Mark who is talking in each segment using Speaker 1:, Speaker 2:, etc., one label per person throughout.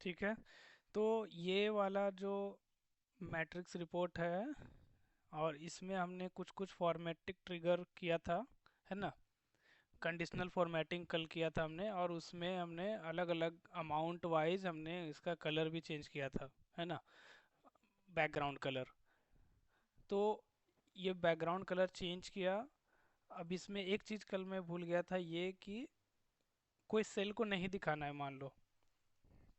Speaker 1: ठीक है। तो ये वाला जो मैट्रिक्स रिपोर्ट है, और इसमें हमने कुछ कुछ फॉर्मेटिक ट्रिगर किया था, है ना। कंडीशनल फॉर्मेटिंग कल किया था हमने, और उसमें हमने अलग अलग अमाउंट वाइज हमने इसका कलर भी चेंज किया था, है ना, बैकग्राउंड कलर। तो ये बैकग्राउंड कलर चेंज किया। अब इसमें एक चीज़ कल मैं भूल गया था, ये कि कोई सेल को नहीं दिखाना है। मान लो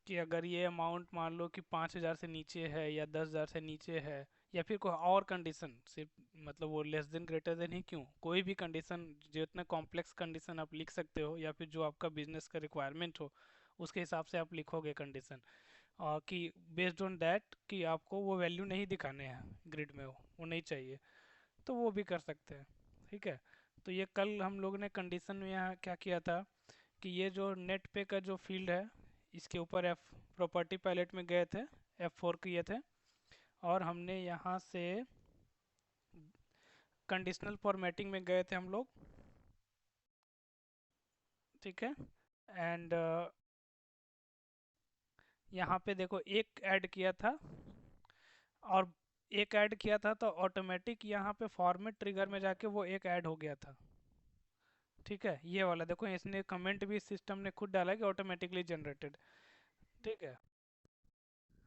Speaker 1: कि अगर ये अमाउंट मान लो कि 5,000 से नीचे है या 10,000 से नीचे है, या फिर कोई और कंडीशन, सिर्फ मतलब वो लेस देन ग्रेटर देन ही क्यों, कोई भी कंडीशन, जितना कॉम्प्लेक्स कंडीशन आप लिख सकते हो, या फिर जो आपका बिजनेस का रिक्वायरमेंट हो उसके हिसाब से आप लिखोगे कंडीशन। कि बेस्ड ऑन दैट कि आपको वो वैल्यू नहीं दिखाने हैं ग्रिड में, वो नहीं चाहिए, तो वो भी कर सकते हैं। ठीक है। तो ये कल हम लोग ने कंडीशन में यहाँ क्या किया था कि ये जो नेट पे का जो फील्ड है, इसके ऊपर एफ प्रॉपर्टी पैलेट में गए थे, F4 किए थे, और हमने यहाँ से कंडीशनल फॉर्मेटिंग में गए थे हम लोग। ठीक है। एंड यहाँ पे देखो एक ऐड किया था, और एक ऐड किया था तो ऑटोमेटिक यहाँ पे फॉर्मेट ट्रिगर में जाके वो एक ऐड हो गया था। ठीक है। ये वाला देखो, इसने कमेंट भी सिस्टम ने खुद डाला कि ऑटोमेटिकली जनरेटेड। ठीक है।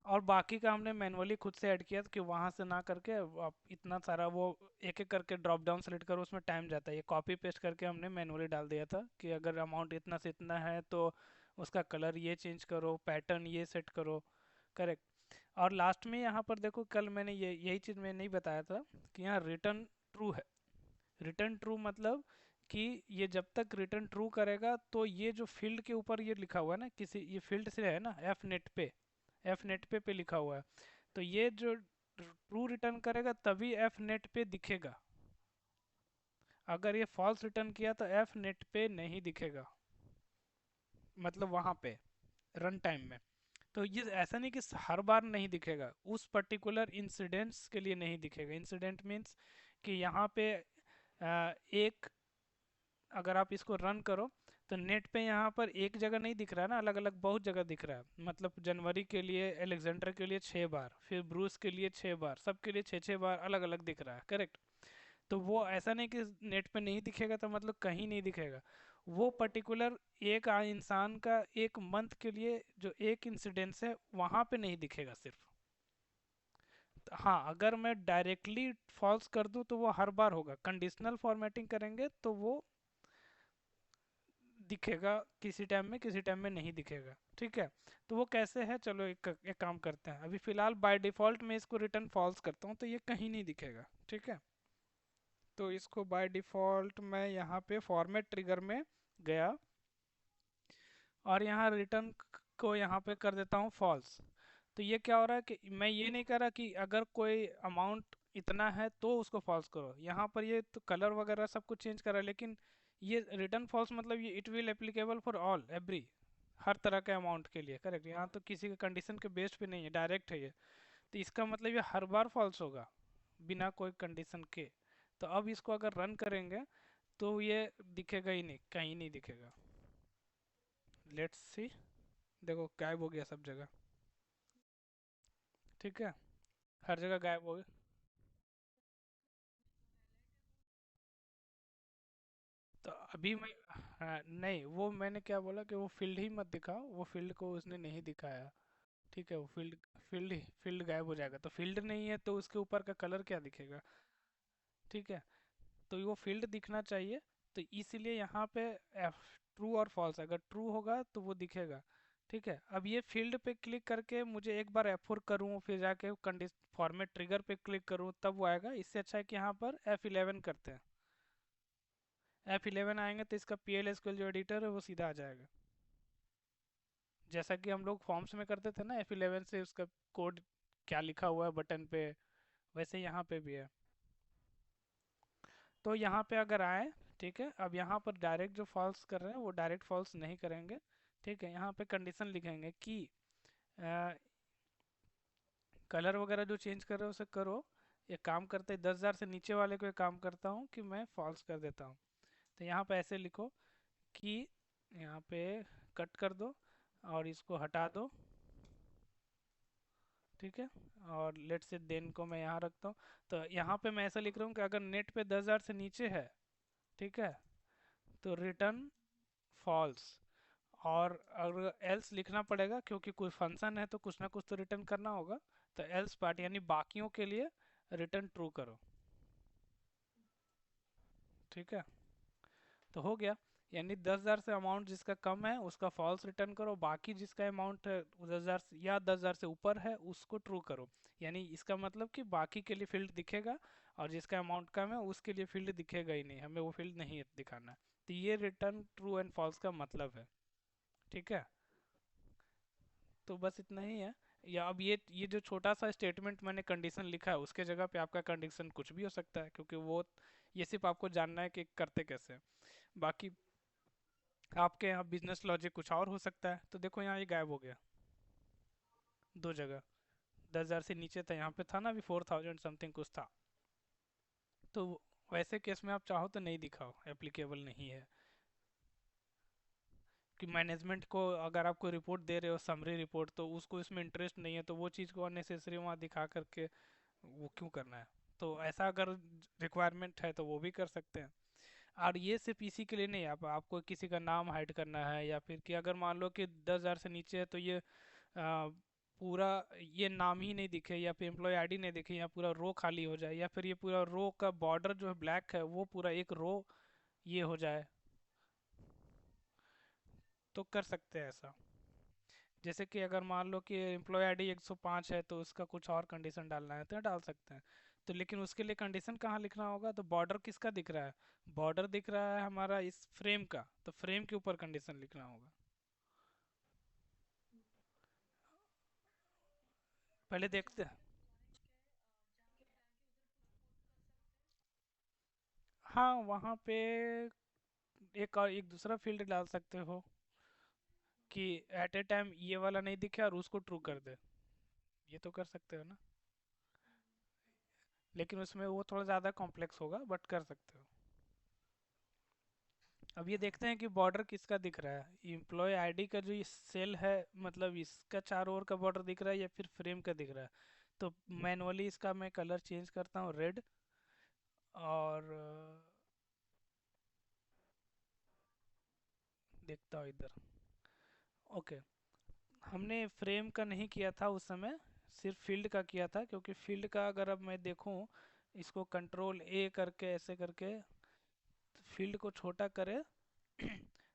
Speaker 1: और बाकी का हमने मैनुअली खुद से ऐड किया कि वहाँ से ना करके आप इतना सारा वो एक एक करके ड्रॉप डाउन सेलेक्ट करो, उसमें टाइम जाता है। ये कॉपी पेस्ट करके हमने मैनुअली डाल दिया था कि अगर अमाउंट इतना से इतना है तो उसका कलर ये चेंज करो, पैटर्न ये सेट करो। करेक्ट। और लास्ट में यहाँ पर देखो, कल मैंने ये यही चीज़ मैं नहीं बताया था कि यहाँ रिटर्न ट्रू है। रिटर्न ट्रू मतलब कि ये जब तक रिटर्न ट्रू करेगा तो ये जो फील्ड के ऊपर ये लिखा हुआ है ना, किसी ये फील्ड से है ना, एफ नेट पे लिखा हुआ है, तो ये जो ट्रू रिटर्न करेगा तभी एफ नेट पे दिखेगा। अगर ये फॉल्स रिटर्न किया तो एफ नेट पे नहीं दिखेगा, मतलब वहाँ पे रन टाइम में। तो ये ऐसा नहीं कि हर बार नहीं दिखेगा, उस पर्टिकुलर इंसिडेंट्स के लिए नहीं दिखेगा। इंसिडेंट मीन्स कि यहाँ पे एक, अगर आप इसको रन करो तो नेट पे यहाँ पर एक जगह नहीं दिख रहा है ना, अलग अलग बहुत जगह दिख रहा है। मतलब जनवरी के लिए एलेक्जेंडर के लिए 6 बार, फिर ब्रूस के लिए 6 बार, सबके लिए 6 6 बार अलग अलग दिख रहा है। करेक्ट। तो वो ऐसा नहीं कि नेट पे नहीं दिखेगा तो मतलब कहीं नहीं दिखेगा। वो पर्टिकुलर एक इंसान का एक मंथ के लिए जो एक इंसिडेंस है वहाँ पे नहीं दिखेगा सिर्फ। हाँ, अगर मैं डायरेक्टली फॉल्स कर दूं तो वो हर बार होगा। कंडीशनल फॉर्मेटिंग करेंगे तो वो दिखेगा किसी टाइम में नहीं दिखेगा। ठीक है। तो वो कैसे है, चलो एक काम करते हैं। अभी फिलहाल बाय डिफ़ॉल्ट मैं इसको रिटर्न फॉल्स करता हूँ तो ये कहीं नहीं दिखेगा। ठीक है। तो इसको बाय डिफ़ॉल्ट मैं यहाँ पे फॉर्मेट ट्रिगर में गया, और यहाँ रिटर्न को यहाँ पे कर देता हूँ फॉल्स। तो ये क्या हो रहा है कि मैं ये नहीं कर रहा कि अगर कोई अमाउंट इतना है तो उसको फॉल्स करो। यहाँ पर ये तो कलर वगैरह सब कुछ चेंज कर रहा है, लेकिन ये रिटर्न फॉल्स मतलब ये it will applicable for all every, हर तरह के अमाउंट के लिए। करेक्ट। यहाँ तो किसी के कंडीशन के बेस्ड पे नहीं है, डायरेक्ट है ये। तो इसका मतलब ये हर बार फॉल्स होगा बिना कोई कंडीशन के। तो अब इसको अगर रन करेंगे तो ये दिखेगा ही नहीं, कहीं नहीं दिखेगा। Let's see. देखो गायब हो गया सब जगह। ठीक है। हर जगह गायब हो गया। तो अभी मैं, हाँ, नहीं वो मैंने क्या बोला कि वो फील्ड ही मत दिखाओ, वो फील्ड को उसने नहीं दिखाया। ठीक है। वो फील्ड गायब हो जाएगा, तो फील्ड नहीं है तो उसके ऊपर का कलर क्या दिखेगा। ठीक है। तो वो फील्ड दिखना चाहिए। तो इसीलिए यहाँ पे ट्रू और फॉल्स, अगर ट्रू होगा तो वो दिखेगा। ठीक है। अब ये फील्ड पे क्लिक करके मुझे एक बार F4 करूँ, फिर जाके कंडीशन फॉर्मेट ट्रिगर पे क्लिक करूँ तब वो आएगा। इससे अच्छा है कि यहाँ पर F11 करते हैं। F11 आएंगे तो इसका PL SQL जो एडिटर है वो सीधा आ जाएगा, जैसा कि हम लोग फॉर्म्स में करते थे ना, F11 से उसका कोड क्या लिखा हुआ है बटन पे, वैसे यहाँ पे भी है। तो यहाँ पे अगर आए, ठीक है, अब यहाँ पर डायरेक्ट जो फॉल्स कर रहे हैं वो डायरेक्ट फॉल्स नहीं करेंगे। ठीक है। यहाँ पे कंडीशन लिखेंगे कि कलर वगैरह जो चेंज कर रहे हो उसे करो। ये काम करते 10,000 से नीचे वाले को ये काम करता हूँ कि मैं फॉल्स कर देता हूँ। तो यहाँ पे ऐसे लिखो कि यहाँ पे कट कर दो और इसको हटा दो। ठीक है। और लेट से देन को मैं यहाँ रखता हूँ। तो यहाँ पे मैं ऐसा लिख रहा हूँ कि अगर नेट पे 10,000 से नीचे है, ठीक है, तो रिटर्न फॉल्स। और अगर एल्स लिखना पड़ेगा क्योंकि कोई फंक्शन है तो कुछ ना कुछ तो रिटर्न करना होगा। तो एल्स पार्ट यानी बाकियों के लिए रिटर्न ट्रू करो। ठीक है, तो हो गया। यानी 10,000 से अमाउंट जिसका कम है उसका फॉल्स रिटर्न करो, बाकी जिसका अमाउंट है 10,000 या 10,000 से ऊपर है उसको ट्रू करो। यानी इसका मतलब कि बाकी के लिए फील्ड दिखेगा और जिसका अमाउंट कम है उसके लिए फील्ड दिखेगा ही नहीं, हमें वो फील्ड नहीं दिखाना है। तो ये रिटर्न ट्रू एंड फॉल्स का मतलब है। ठीक है, तो बस इतना ही है। या अब ये जो छोटा सा स्टेटमेंट मैंने कंडीशन लिखा है उसके जगह पे आपका कंडीशन कुछ भी हो सकता है, क्योंकि वो ये सिर्फ आपको जानना है कि करते कैसे हैं। बाकी आपके यहाँ बिजनेस लॉजिक कुछ और हो सकता है। तो देखो यहाँ ये गायब हो गया दो जगह। 10,000 से नीचे था, यहाँ पे था ना अभी 4,000 समथिंग कुछ था। तो वैसे केस में आप चाहो तो नहीं दिखाओ, एप्लीकेबल नहीं है। कि मैनेजमेंट को अगर आप कोई रिपोर्ट दे रहे हो समरी रिपोर्ट, तो उसको इसमें इंटरेस्ट नहीं है तो वो चीज़ को अननेसेसरी वहाँ दिखा करके वो क्यों करना है। तो ऐसा अगर रिक्वायरमेंट है तो वो भी कर सकते हैं। और ये सिर्फ इसी के लिए नहीं, आप आपको किसी का नाम हाइड करना है या फिर कि अगर मान लो कि 10,000 से नीचे है तो ये पूरा ये नाम ही नहीं दिखे या फिर एम्प्लॉय आईडी नहीं दिखे या पूरा रो खाली हो जाए या फिर ये पूरा रो का बॉर्डर जो है ब्लैक है वो पूरा एक रो ये हो जाए, तो कर सकते हैं ऐसा। जैसे कि अगर मान लो कि एम्प्लॉय आईडी 105 है तो उसका कुछ और कंडीशन डालना है तो डाल सकते हैं। तो लेकिन उसके लिए कंडीशन कहाँ लिखना होगा, तो बॉर्डर किसका दिख रहा है, बॉर्डर दिख रहा है हमारा इस फ्रेम का, तो फ्रेम के ऊपर कंडीशन लिखना होगा। पहले देखते हैं। हाँ वहाँ पे एक और एक दूसरा फील्ड डाल सकते हो कि एट ए टाइम ये वाला नहीं दिखे और उसको ट्रू कर दे। ये तो कर सकते हो ना, लेकिन उसमें वो थोड़ा ज़्यादा कॉम्प्लेक्स होगा बट कर सकते हो। अब ये देखते हैं कि बॉर्डर किसका दिख रहा है, एम्प्लॉय आईडी का जो ये सेल है मतलब इसका चारों ओर का बॉर्डर दिख रहा है या फिर फ्रेम का दिख रहा है। तो मैनुअली इसका मैं कलर चेंज करता हूँ रेड। और देखता हूँ इधर। ओके, हमने फ्रेम का नहीं किया था उस समय, सिर्फ फील्ड का किया था, क्योंकि फील्ड का अगर अब मैं देखूं इसको कंट्रोल ए करके ऐसे करके फील्ड को छोटा करे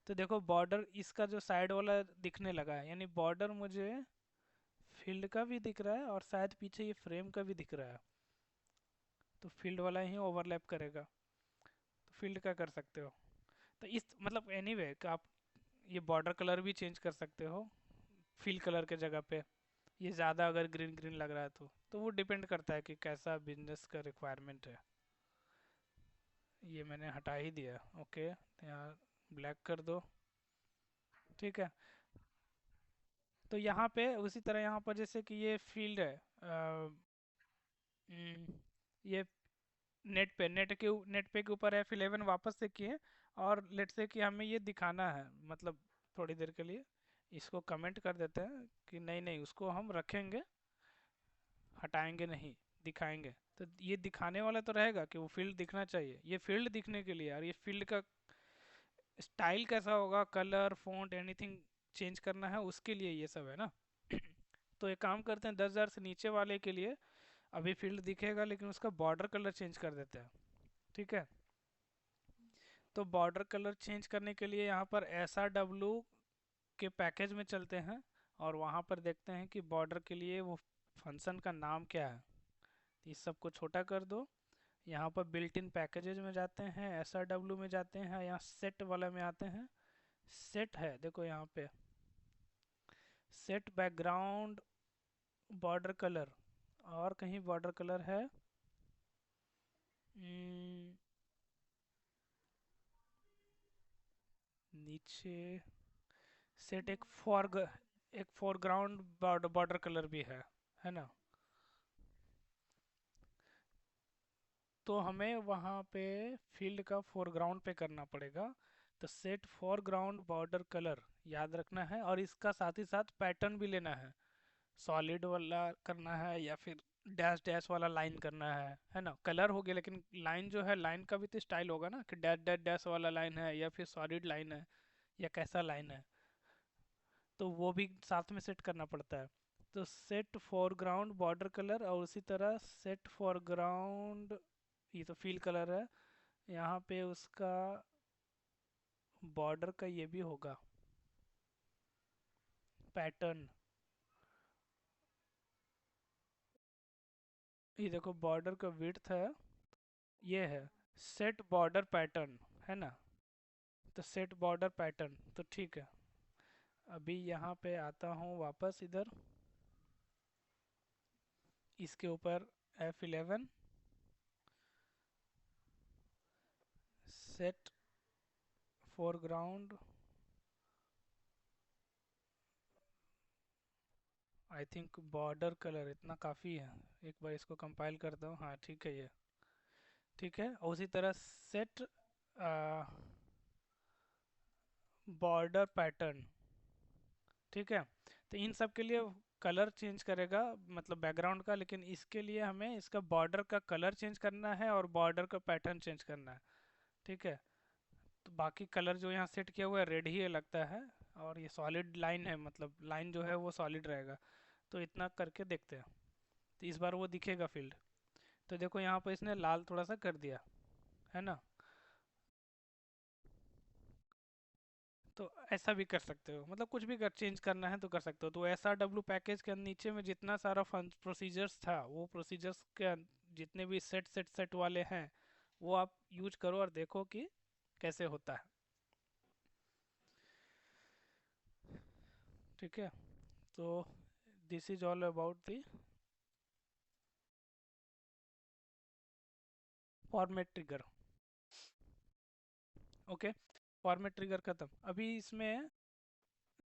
Speaker 1: तो देखो बॉर्डर इसका जो साइड वाला दिखने लगा है, यानी बॉर्डर मुझे फील्ड का भी दिख रहा है और शायद पीछे ये फ्रेम का भी दिख रहा है। तो फील्ड वाला ही ओवरलैप करेगा, तो फील्ड का कर सकते हो। तो इस मतलब एनीवे आप ये बॉर्डर कलर भी चेंज कर सकते हो फील कलर के जगह पे। ये ज़्यादा अगर ग्रीन ग्रीन लग रहा है तो वो डिपेंड करता है कि कैसा बिजनेस का रिक्वायरमेंट है। ये मैंने हटा ही दिया। ओके, तो यहाँ ब्लैक कर दो। ठीक है, तो यहाँ पे उसी तरह यहाँ पर जैसे कि ये फील्ड है ये नेट पे के ऊपर F11 वापस से किए। और लेट से कि हमें ये दिखाना है मतलब थोड़ी देर के लिए इसको कमेंट कर देते हैं कि नहीं नहीं उसको हम रखेंगे, हटाएंगे नहीं, दिखाएंगे। तो ये दिखाने वाला तो रहेगा कि वो फील्ड दिखना चाहिए, ये फील्ड दिखने के लिए। और ये फील्ड का स्टाइल कैसा होगा, कलर फॉन्ट एनीथिंग चेंज करना है उसके लिए ये सब है ना। तो एक काम करते हैं 10,000 से नीचे वाले के लिए अभी फील्ड दिखेगा लेकिन उसका बॉर्डर कलर चेंज कर देते हैं। ठीक है, तो बॉर्डर कलर चेंज करने के लिए यहाँ पर SRW के पैकेज में चलते हैं और वहाँ पर देखते हैं कि बॉर्डर के लिए वो फंक्शन का नाम क्या है। तो इस सबको छोटा कर दो। यहाँ पर बिल्ट इन पैकेजेस में जाते हैं, SRW में जाते हैं, यहाँ सेट वाला में आते हैं। सेट है देखो यहाँ पे, सेट बैकग्राउंड बॉर्डर कलर, और कहीं बॉर्डर कलर है। हम्म, नीचे सेट एक फोरग्राउंड बॉर्डर कलर भी है ना। तो हमें वहाँ पे फील्ड का फोरग्राउंड पे करना पड़ेगा। तो सेट फोरग्राउंड बॉर्डर कलर याद रखना है और इसका साथ ही साथ पैटर्न भी लेना है। सॉलिड वाला करना है या फिर डैश डैश वाला लाइन करना है ना। कलर हो गया, लेकिन लाइन जो है, लाइन का भी तो स्टाइल होगा ना, कि डैश डैश डैश वाला लाइन है या फिर सॉलिड लाइन है या कैसा लाइन है, तो वो भी साथ में सेट करना पड़ता है। तो सेट फोरग्राउंड बॉर्डर कलर, और उसी तरह सेट फोरग्राउंड, ये तो फील कलर है, यहाँ पे उसका बॉर्डर का ये भी होगा पैटर्न। ये देखो बॉर्डर का विड्थ है, ये है सेट बॉर्डर पैटर्न, है ना। तो सेट बॉर्डर पैटर्न तो ठीक है। अभी यहाँ पे आता हूँ वापस इधर, इसके ऊपर F11 set foreground, I think border colour इतना काफ़ी है। एक बार इसको कंपाइल करता हूँ, हाँ ठीक है ये, ठीक है। और उसी तरह सेट बॉर्डर पैटर्न, ठीक है। तो इन सब के लिए कलर चेंज करेगा, मतलब बैकग्राउंड का, लेकिन इसके लिए हमें इसका बॉर्डर का कलर चेंज करना है और बॉर्डर का पैटर्न चेंज करना है, ठीक है। तो बाकी कलर जो यहाँ सेट किया हुआ है रेड ही लगता है, और ये सॉलिड लाइन है, मतलब लाइन जो है वो सॉलिड रहेगा। तो इतना करके देखते हैं, तो इस बार वो दिखेगा फील्ड। तो देखो यहाँ पर इसने लाल थोड़ा सा कर दिया, है ना। तो ऐसा भी कर सकते हो, मतलब कुछ भी कर चेंज करना है तो कर सकते हो। तो एस आर डब्ल्यू पैकेज के नीचे में जितना सारा फंक्शन प्रोसीजर्स था, वो प्रोसीजर्स के जितने भी सेट सेट सेट वाले हैं, वो आप यूज करो और देखो कि कैसे होता है, ठीक है। तो this is all about the format trigger. Okay, format trigger खत्म। अभी इसमें